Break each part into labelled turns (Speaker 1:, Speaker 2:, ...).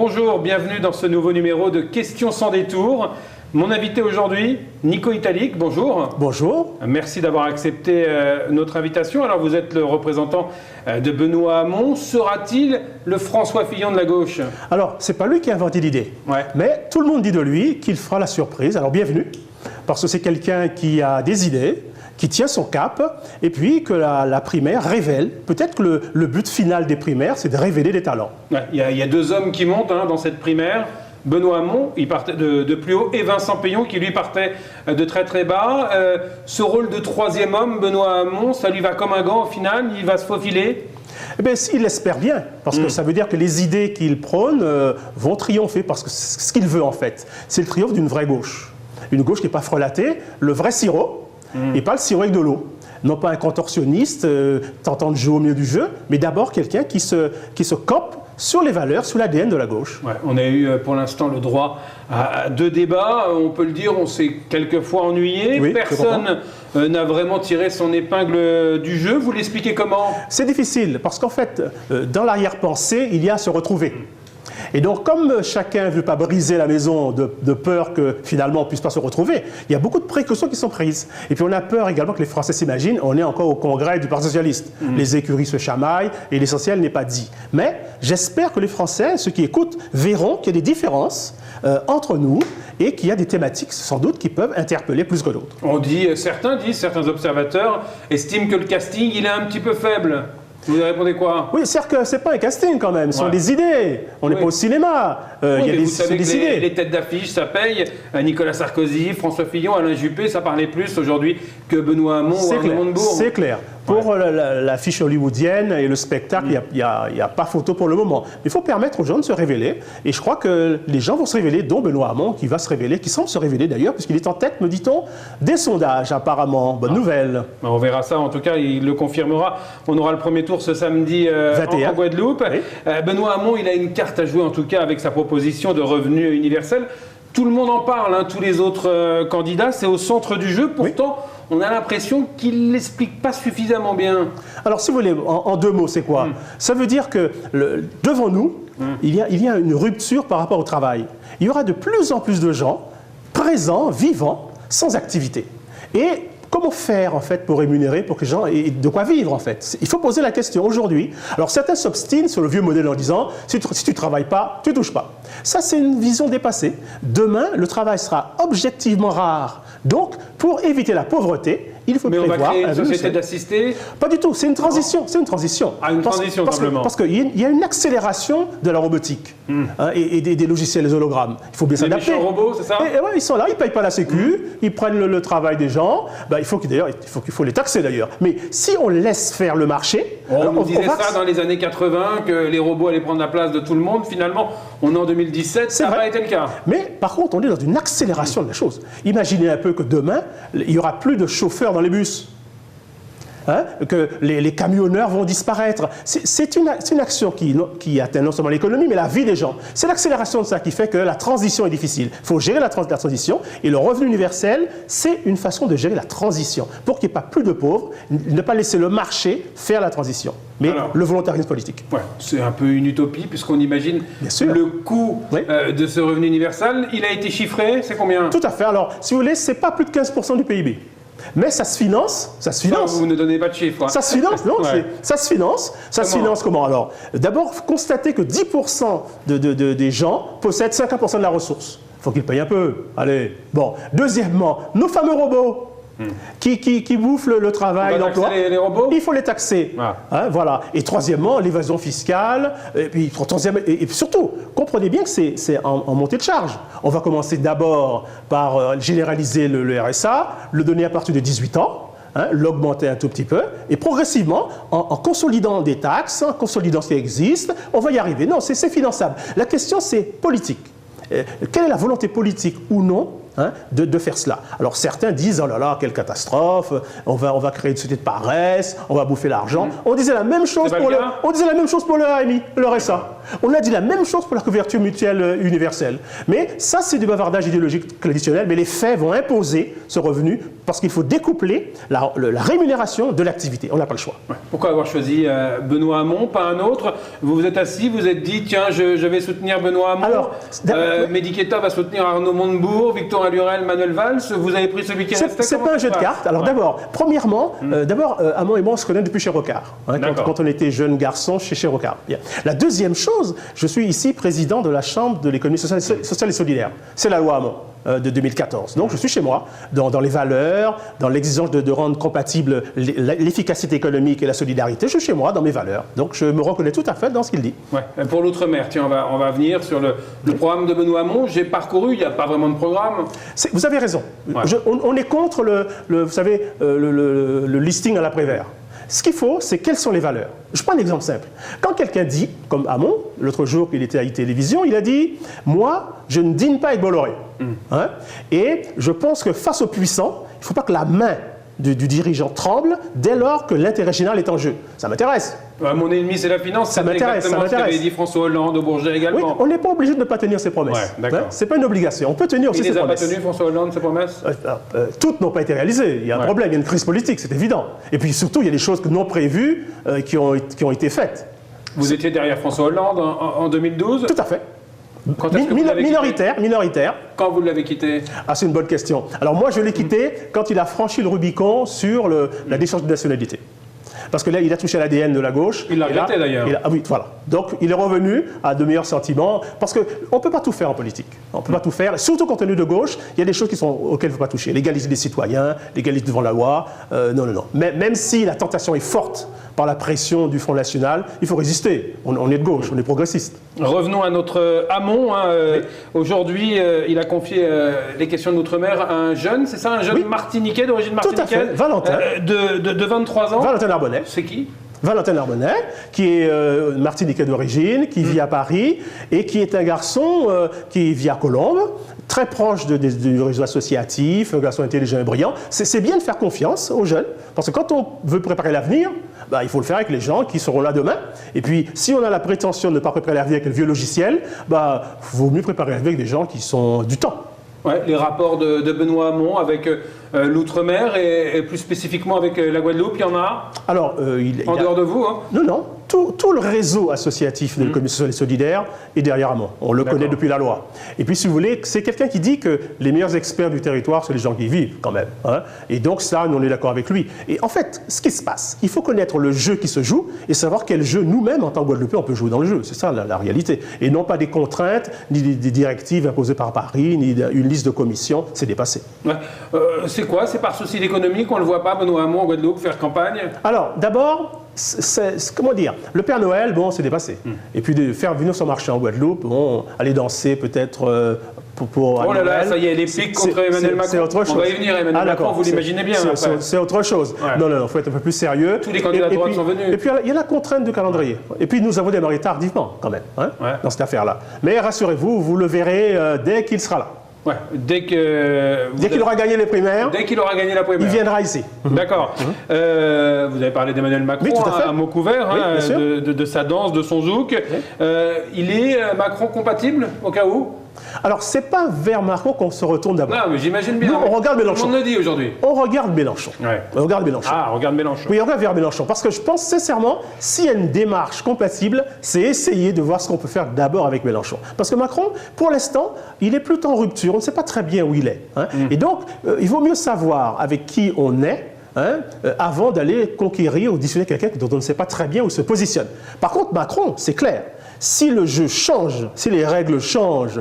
Speaker 1: Bonjour, bienvenue dans ce nouveau numéro de Questions sans détour. Mon invité aujourd'hui, Nico Italic, bonjour.
Speaker 2: Bonjour.
Speaker 1: Merci d'avoir accepté notre invitation. Alors vous êtes le représentant de Benoît Hamon. Sera-t-il le François Fillon de la gauche?
Speaker 2: Alors, c'est pas lui qui a inventé l'idée, mais tout le monde dit de lui qu'il fera la surprise. Alors bienvenue, parce que c'est quelqu'un qui a des idées, qui tient son cap, et puis que la primaire révèle. Peut-être que le but final des primaires, c'est de révéler des talents.
Speaker 1: Il y a deux hommes qui montent dans cette primaire. Benoît Hamon, il partait de plus haut, et Vincent Peillon, qui lui partait de très très bas. Ce rôle de troisième homme, Benoît Hamon, ça lui va comme un gant au final, il va se faufiler?
Speaker 2: Eh bien, il l'espère bien, parce que ça veut dire que les idées qu'il prône vont triompher, parce que ce qu'il veut en fait, c'est le triomphe d'une vraie gauche. Une gauche qui n'est pas frelatée, le vrai sirop, et pas le sirop avec de l'eau. Non pas un contorsionniste tentant de jouer au milieu du jeu, mais d'abord quelqu'un qui se campe sur les valeurs, sur l'ADN de la gauche.
Speaker 1: Ouais, on a eu pour l'instant le droit à deux débats, on peut le dire, on s'est quelquefois ennuyé,
Speaker 2: oui,
Speaker 1: personne n'a vraiment tiré son épingle du jeu. Vous l'expliquez comment?
Speaker 2: C'est difficile, parce qu'en fait, dans l'arrière-pensée, il y a à se retrouver. Et donc, comme chacun ne veut pas briser la maison de peur que finalement on ne puisse pas se retrouver, il y a beaucoup de précautions qui sont prises. Et puis on a peur également que les Français s'imaginent, on est encore au congrès du Parti socialiste. Les écuries se chamaillent et l'essentiel n'est pas dit. Mais j'espère que les Français, ceux qui écoutent, verront qu'il y a des différences entre nous et qu'il y a des thématiques sans doute qui peuvent interpeller plus que d'autres.
Speaker 1: Certains observateurs estiment que le casting il est un petit peu faible. Vous répondez quoi?
Speaker 2: Oui, c'est-à-dire que ce n'est pas un casting quand même, ce sont des idées. On n'est pas au cinéma.
Speaker 1: Il y a vous savez que idées. Les têtes d'affiche, ça paye. Nicolas Sarkozy, François Fillon, Alain Juppé, ça parlait plus aujourd'hui que Benoît Hamon ou Arnaud Montebourg.
Speaker 2: C'est clair. Pour l'affiche hollywoodienne et le spectacle, il n'y a pas photo pour le moment. Mais il faut permettre aux gens de se révéler. Et je crois que les gens vont se révéler, dont Benoît Hamon, qui va se révéler, qui semble se révéler d'ailleurs, puisqu'il est en tête, me dit-on, des sondages apparemment. Bonne nouvelle.
Speaker 1: On verra ça, en tout cas, il le confirmera. On aura le premier tour ce samedi en Guadeloupe. Oui. Benoît Hamon, il a une carte à jouer, en tout cas, avec sa proposition de revenu universel. Tout le monde en parle, tous les autres candidats, c'est au centre du jeu. Pourtant, on a l'impression qu'il ne l'explique pas suffisamment bien.
Speaker 2: Alors, si vous voulez, en deux mots, c'est quoi? Ça veut dire que devant nous, il y a une rupture par rapport au travail. Il y aura de plus en plus de gens présents, vivants, sans activité. Et comment faire, en fait, pour rémunérer, pour que les gens aient de quoi vivre, en fait? Il faut poser la question aujourd'hui. Alors, certains s'obstinent sur le vieux modèle en disant « si tu ne travailles pas, tu ne touches pas ». Ça, c'est une vision dépassée. Demain, le travail sera objectivement rare. Donc, pour éviter la pauvreté, il faut prévoir...
Speaker 1: Mais on va créer une société d'assistés?
Speaker 2: Pas du tout, c'est une transition. C'est une transition.
Speaker 1: Ah, une transition, simplement.
Speaker 2: Parce qu'il y a une accélération de la robotique et des logiciels, des hologrammes. Il faut bien s'adapter.
Speaker 1: Les méchants robots, c'est ça?
Speaker 2: Ouais, ils sont là, ils ne payent pas la sécu, ils prennent le travail des gens. Il faut les taxer d'ailleurs. Mais si on laisse faire le marché...
Speaker 1: On disait ça dans les années 80, que les robots allaient prendre la place de tout le monde. Finalement, on est en 2017, ça n'a pas été le cas.
Speaker 2: Mais par contre, on est dans une accélération de la chose. Imaginez un peu que demain, il n'y aura plus de chauffeurs dans les bus. Que les camionneurs vont disparaître. C'est une action qui atteint non seulement l'économie, mais la vie des gens. C'est l'accélération de ça qui fait que la transition est difficile. Il faut gérer la transition, et le revenu universel, c'est une façon de gérer la transition, pour qu'il n'y ait pas plus de pauvres, ne pas laisser le marché faire la transition, mais le volontarisme politique.
Speaker 1: Ouais, c'est un peu une utopie, puisqu'on imagine le coût de ce revenu universel. Il a été chiffré, c'est combien?
Speaker 2: Tout à fait. Alors, si vous voulez, ce n'est pas plus de 15% du PIB. Mais ça se finance,
Speaker 1: vous ne donnez pas de chiffres.
Speaker 2: Ça se finance, non? Ça se finance. Ça se finance comment alors? D'abord, constatez que 10% des gens possèdent 50% de la ressource. Il faut qu'ils payent un peu. Allez. Bon. Deuxièmement, nos fameux robots qui bouffent le travail, l'emploi.
Speaker 1: Les robots?
Speaker 2: Il faut les taxer. Voilà. Et troisièmement, l'évasion fiscale. Et surtout, comprenez bien que c'est en montée de charge. On va commencer d'abord par généraliser le RSA, le donner à partir de 18 ans. L'augmenter un tout petit peu, et progressivement, en consolidant des taxes, en consolidant ce qui existe, on va y arriver. Non, c'est finançable. La question, c'est politique. Quelle est la volonté politique ou non de faire cela? Alors certains disent, oh là là, quelle catastrophe, on va créer une société de paresse, on va bouffer l'argent. On disait la même chose pour le RMI, le RSA. On a dit la même chose pour la couverture mutuelle universelle. Mais ça, c'est du bavardage idéologique traditionnel, mais les faits vont imposer ce revenu parce qu'il faut découpler la rémunération de l'activité. On n'a pas le choix.
Speaker 1: Ouais. Pourquoi avoir choisi Benoît Hamon, pas un autre? Vous vous êtes assis, vous êtes dit, tiens, je vais soutenir Benoît Hamon. Alors, Mehdi Keita va soutenir Arnaud Montebourg, Victorin Lurel, Manuel Valls. Vous avez pris celui qui restait?
Speaker 2: C'est pas un jeu de cartes. Alors d'abord, premièrement, Hamon et moi, on se connaît depuis chez Rocard. Quand on était jeunes garçons chez Rocard. Bien. La deuxième chose, je suis ici président de la Chambre de l'économie sociale et solidaire. C'est la loi Hamon de 2014. Donc je suis chez moi, dans les valeurs, dans l'exigence de rendre compatible l'efficacité économique et la solidarité. Je suis chez moi, dans mes valeurs. Donc je me reconnais tout à fait dans ce qu'il dit. Ouais.
Speaker 1: Pour l'outre-mer, tiens, on va venir sur le programme de Benoît Hamon. J'ai parcouru, il n'y a pas vraiment de programme.
Speaker 2: Vous avez raison. Ouais. On est contre vous savez, le listing à l'après-vert. Ce qu'il faut, c'est quelles sont les valeurs. Je prends un exemple simple. Quand quelqu'un dit, comme Hamon, l'autre jour qu'il était à iTélévision, il a dit « Moi, je ne dîne pas avec Bolloré. Et je pense que face aux puissants, il ne faut pas que la main du dirigeant tremble dès lors que l'intérêt général est en jeu. » Ça m'intéresse.
Speaker 1: Mon ennemi, c'est la finance.
Speaker 2: Ça m'intéresse. Ça m'intéresse.
Speaker 1: Ce qu'avait dit François Hollande au Bourget également.
Speaker 2: Oui, on n'est pas obligé de ne pas tenir ses promesses. Ouais, c'est pas une obligation. On peut tenir aussi ses promesses.
Speaker 1: Il les a pas tenues, François Hollande, ses promesses?
Speaker 2: Toutes n'ont pas été réalisées. Il y a un problème, il y a une crise politique, c'est évident. Et puis surtout, il y a des choses non prévues qui ont été faites.
Speaker 1: Vous étiez derrière François Hollande en 2012?
Speaker 2: Tout à fait. Minoritaire.
Speaker 1: Quand vous l'avez quitté?
Speaker 2: Ah, c'est une bonne question. Alors moi, je l'ai quitté quand il a franchi le Rubicon sur la décharge de nationalité. Parce que là, il a touché à l'ADN de la gauche.
Speaker 1: Il l'a regretté d'ailleurs.
Speaker 2: Ah oui, voilà. Donc, il est revenu à de meilleurs sentiments. Parce qu'on ne peut pas tout faire en politique. On ne peut pas tout faire. Surtout quand on est de gauche, il y a des choses auxquelles il ne faut pas toucher. L'égalité des citoyens, l'égalité devant la loi. Non. Même si la tentation est forte par la pression du Front National, il faut résister. On est de gauche, on est progressiste.
Speaker 1: Revenons à notre Hamon. Oui. Aujourd'hui, il a confié les questions de l'outre-mer à un jeune, c'est ça? Un jeune martiniquais, d'origine martiniquaise?
Speaker 2: Tout à fait, Valentin.
Speaker 1: De 23 ans.
Speaker 2: Valentin Arbonnet.
Speaker 1: C'est qui?
Speaker 2: Valentin Arbonnet, qui est martiniquais d'origine, qui vit à Paris et qui est un garçon qui vit à Colombes, très proche du réseau associatif, un garçon intelligent et brillant. C'est bien de faire confiance aux jeunes, parce que quand on veut préparer l'avenir, il faut le faire avec les gens qui seront là demain. Et puis, si on a la prétention de ne pas préparer l'avenir avec le vieux logiciel, vaut mieux préparer avec des gens qui sont du temps.
Speaker 1: Ouais, les rapports de Benoît Hamon avec l'outre-mer et plus spécifiquement avec la Guadeloupe, il y en a?
Speaker 2: Alors,
Speaker 1: en dehors de vous, hein?
Speaker 2: Non. Tout le réseau associatif de l'économie sociale et solidaire est derrière Hamon. On le connaît depuis la loi. Et puis, si vous voulez, c'est quelqu'un qui dit que les meilleurs experts du territoire, c'est les gens qui y vivent, quand même. Hein? Et donc, ça, nous, on est d'accord avec lui. Et en fait, ce qui se passe, il faut connaître le jeu qui se joue et savoir quel jeu, nous-mêmes, en tant que Guadeloupéens, on peut jouer dans le jeu. C'est ça, la réalité. Et non pas des contraintes, ni des directives imposées par Paris, ni une liste de commissions. C'est dépassé.
Speaker 1: Ouais. C'est quoi? C'est par souci d'économie qu'on ne le voit pas, Benoît Hamon, en Guadeloupe, faire campagne?
Speaker 2: Alors, d'abord, comment dire, le Père Noël, c'est dépassé. Et puis de faire venir son marché en Guadeloupe, aller danser peut-être pour
Speaker 1: oh là là, ça y est, les pics contre Emmanuel Macron.
Speaker 2: C'est autre chose.
Speaker 1: On va y venir, Emmanuel Macron, vous l'imaginez bien.
Speaker 2: C'est autre chose. Ouais. Non, il faut être un peu plus sérieux.
Speaker 1: Tous les candidats de droite sont venus.
Speaker 2: Et puis il y a la contrainte du calendrier. Et puis nous avons démarré tardivement quand même, dans cette affaire-là. Mais rassurez-vous, vous le verrez dès qu'il sera là.
Speaker 1: Ouais, dès
Speaker 2: qu'il aura gagné les primaires,
Speaker 1: il
Speaker 2: viendra ici.
Speaker 1: D'accord. Vous avez parlé d'Emmanuel Macron, oui, un mot couvert, de sa danse, de son zouk. Oui. Il est Macron compatible au cas où?
Speaker 2: Alors, c'est pas vers Macron qu'on se retourne d'abord.
Speaker 1: Non, mais j'imagine bien.
Speaker 2: Nous, on regarde Mélenchon.
Speaker 1: On le dit aujourd'hui.
Speaker 2: On regarde Mélenchon.
Speaker 1: Ouais.
Speaker 2: On regarde Mélenchon.
Speaker 1: Ah, on regarde Mélenchon.
Speaker 2: Oui, on regarde vers Mélenchon. Parce que je pense sincèrement, s'il y a une démarche compatible, c'est essayer de voir ce qu'on peut faire d'abord avec Mélenchon. Parce que Macron, pour l'instant, il est plutôt en rupture. On ne sait pas très bien où il est. Et donc, il vaut mieux savoir avec qui on est, avant d'aller conquérir ou auditionner quelqu'un dont on ne sait pas très bien où il se positionne. Par contre, Macron, c'est clair. Si le jeu change, si les règles changent,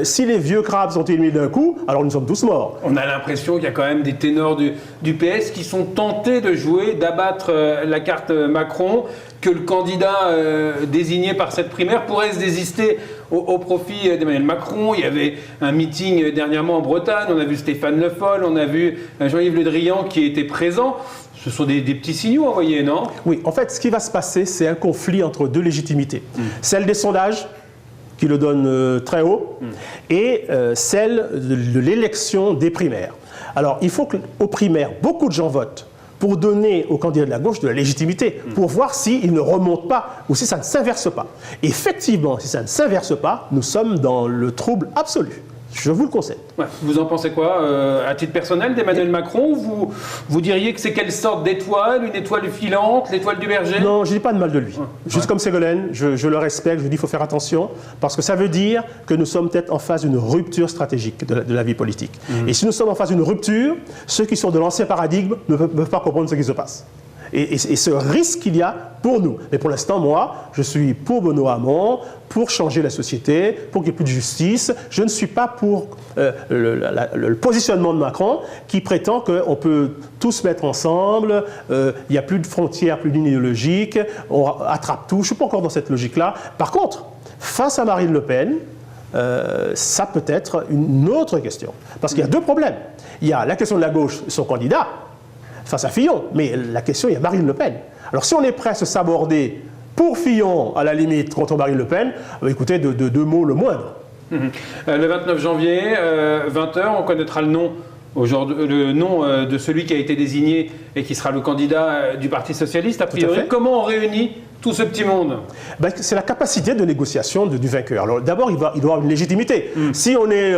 Speaker 2: si les vieux crabes sont éliminés d'un coup, alors nous sommes tous morts.
Speaker 1: On a l'impression qu'il y a quand même des ténors du PS qui sont tentés de jouer, d'abattre la carte Macron, que le candidat désigné par cette primaire pourrait se désister au profit d'Emmanuel Macron. Il y avait un meeting dernièrement en Bretagne, on a vu Stéphane Le Foll, on a vu Jean-Yves Le Drian qui était présent. Ce sont des petits signaux envoyés, non?
Speaker 2: Oui, en fait, ce qui va se passer, c'est un conflit entre deux légitimités. Celle des sondages, qui le donnent très haut, et celle de l'élection des primaires. Alors, il faut qu'aux primaires, beaucoup de gens votent pour donner aux candidats de la gauche de la légitimité, pour voir s'ils ne remontent pas ou si ça ne s'inverse pas. Effectivement, si ça ne s'inverse pas, nous sommes dans le trouble absolu. Je vous le concède.
Speaker 1: Ouais. Vous en pensez quoi, à titre personnel, d'Emmanuel Macron? Vous diriez que c'est quelle sorte d'étoile? Une étoile filante? L'étoile du berger?
Speaker 2: Non, je ne dis pas de mal de lui. Juste comme Ségolène, je le respecte, je dis qu'il faut faire attention, parce que ça veut dire que nous sommes peut-être en phase d'une rupture stratégique de la vie politique. Et si nous sommes en phase d'une rupture, ceux qui sont de l'ancien paradigme ne peuvent pas comprendre ce qui se passe. Et ce risque qu'il y a pour nous. Mais pour l'instant, moi, je suis pour Benoît Hamon, pour changer la société, pour qu'il n'y ait plus de justice. Je ne suis pas pour le positionnement de Macron qui prétend qu'on peut tous se mettre ensemble, il n'y a plus de frontières, plus de lignes idéologiques, on attrape tout. Je ne suis pas encore dans cette logique-là. Par contre, face à Marine Le Pen, ça peut être une autre question. Parce qu'il y a deux problèmes. Il y a la question de la gauche, son candidat, face à Fillon, mais la question, il y a Marine Le Pen. Alors si on est prêt à se saborder pour Fillon, à la limite, contre Marine Le Pen, écoutez, de deux mots le moindre.
Speaker 1: Le 29 janvier, 20h, on connaîtra le nom de celui qui a été désigné et qui sera le candidat du Parti Socialiste. A priori, comment on réunit tout ce petit monde?
Speaker 2: C'est la capacité de négociation du vainqueur. Alors d'abord, il doit avoir une légitimité. Si on est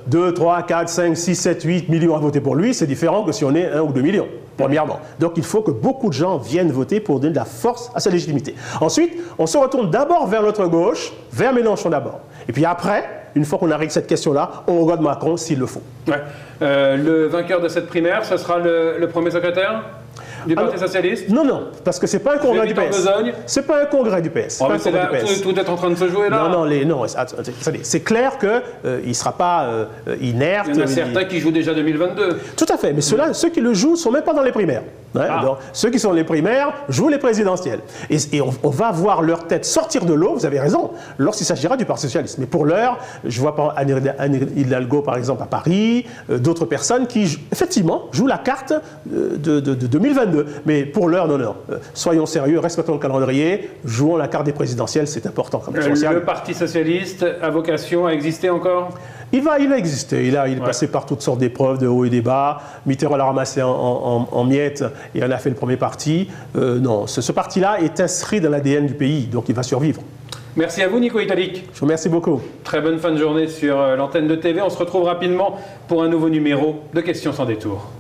Speaker 2: 2, 3, 4, 5, 6, 7, 8 millions à voter pour lui, c'est différent que si on est 1 ou 2 millions, premièrement. Donc il faut que beaucoup de gens viennent voter pour donner de la force à sa légitimité. Ensuite, on se retourne d'abord vers notre gauche, vers Mélenchon d'abord. Et puis après, une fois qu'on a réglé cette question-là, on regarde Macron s'il le faut.
Speaker 1: Ouais. Le vainqueur de cette primaire, ce sera le premier secrétaire du Parti Socialiste?
Speaker 2: Non, parce que c'est pas un congrès du PS. C'est pas un congrès du PS.
Speaker 1: Tout est en train de se jouer là?
Speaker 2: Non, c'est clair qu'il ne sera pas inerte.
Speaker 1: Il y en a certains qui jouent déjà 2022.
Speaker 2: Tout à fait, mais ceux qui le jouent ne sont même pas dans les primaires. Donc, ceux qui sont dans les primaires jouent les présidentielles. Et on va voir leur tête sortir de l'eau, vous avez raison, lorsqu'il s'agira du Parti Socialiste. Mais pour l'heure, je vois pas Anne Hidalgo, par exemple, à Paris, d'autres personnes qui, effectivement, jouent la carte de 2022. Mais pour l'heure, non. Soyons sérieux, respectons le calendrier, jouons la carte des présidentielles, c'est important comme chose.
Speaker 1: Le Parti Socialiste a vocation à exister encore?
Speaker 2: Il va exister. Il est passé par toutes sortes d'épreuves, de hauts et des bas. Mitterrand l'a ramassé en miettes et en a fait le premier parti. Non, ce parti-là est inscrit dans l'ADN du pays, donc il va survivre.
Speaker 1: Merci à vous, Nico Italic.
Speaker 2: Je vous remercie beaucoup.
Speaker 1: Très bonne fin de journée sur l'antenne de TV. On se retrouve rapidement pour un nouveau numéro de Questions sans détour.